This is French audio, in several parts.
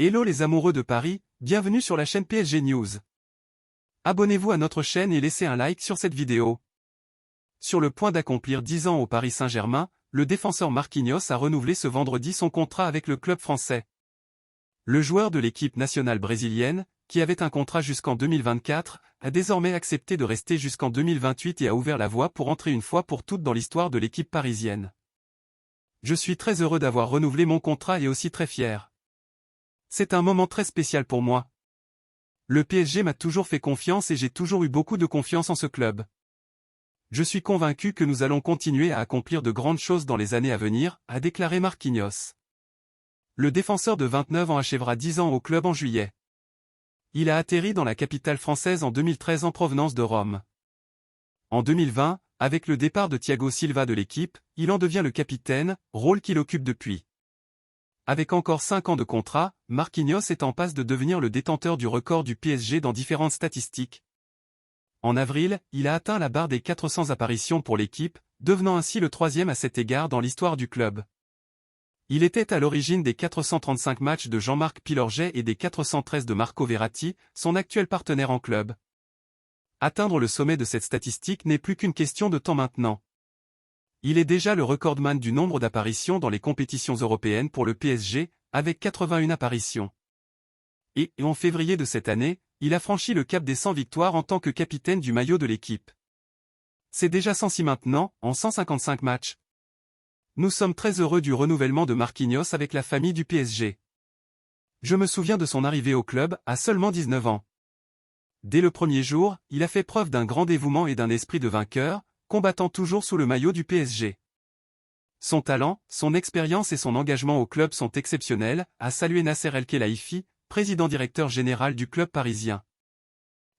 Hello les amoureux de Paris, bienvenue sur la chaîne PSG News. Abonnez-vous à notre chaîne et laissez un like sur cette vidéo. Sur le point d'accomplir 10 ans au Paris Saint-Germain, le défenseur Marquinhos a renouvelé ce vendredi son contrat avec le club français. Le joueur de l'équipe nationale brésilienne, qui avait un contrat jusqu'en 2024, a désormais accepté de rester jusqu'en 2028 et a ouvert la voie pour entrer une fois pour toutes dans l'histoire de l'équipe parisienne. Je suis très heureux d'avoir renouvelé mon contrat et aussi très fier. C'est un moment très spécial pour moi. Le PSG m'a toujours fait confiance et j'ai toujours eu beaucoup de confiance en ce club. Je suis convaincu que nous allons continuer à accomplir de grandes choses dans les années à venir, a déclaré Marquinhos. Le défenseur de 29 ans achèvera 10 ans au club en juillet. Il a atterri dans la capitale française en 2013 en provenance de Rome. En 2020, avec le départ de Thiago Silva de l'équipe, il en devient le capitaine, rôle qu'il occupe depuis. Avec encore 5 ans de contrat, Marquinhos est en passe de devenir le détenteur du record du PSG dans différentes statistiques. En avril, il a atteint la barre des 400 apparitions pour l'équipe, devenant ainsi le 3e à cet égard dans l'histoire du club. Il était à l'origine des 435 matchs de Jean-Marc Pilorget et des 413 de Marco Verratti, son actuel partenaire en club. Atteindre le sommet de cette statistique n'est plus qu'une question de temps maintenant. Il est déjà le recordman du nombre d'apparitions dans les compétitions européennes pour le PSG, avec 81 apparitions. Et, en février de cette année, il a franchi le cap des 100 victoires en tant que capitaine du maillot de l'équipe. C'est déjà 106 maintenant, en 155 matchs. Nous sommes très heureux du renouvellement de Marquinhos avec la famille du PSG. Je me souviens de son arrivée au club, à seulement 19 ans. Dès le premier jour, il a fait preuve d'un grand dévouement et d'un esprit de vainqueur, combattant toujours sous le maillot du PSG. Son talent, son expérience et son engagement au club sont exceptionnels, a salué Nasser El-Khelaifi, président-directeur général du club parisien.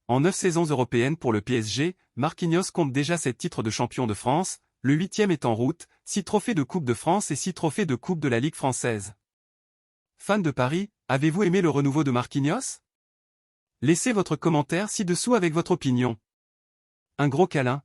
En 9 saisons européennes pour le PSG, Marquinhos compte déjà 7 titres de champion de France, le 8e est en route, 6 trophées de Coupe de France et 6 trophées de Coupe de la Ligue française. Fans de Paris, avez-vous aimé le renouveau de Marquinhos? Laissez votre commentaire ci-dessous avec votre opinion. Un gros câlin.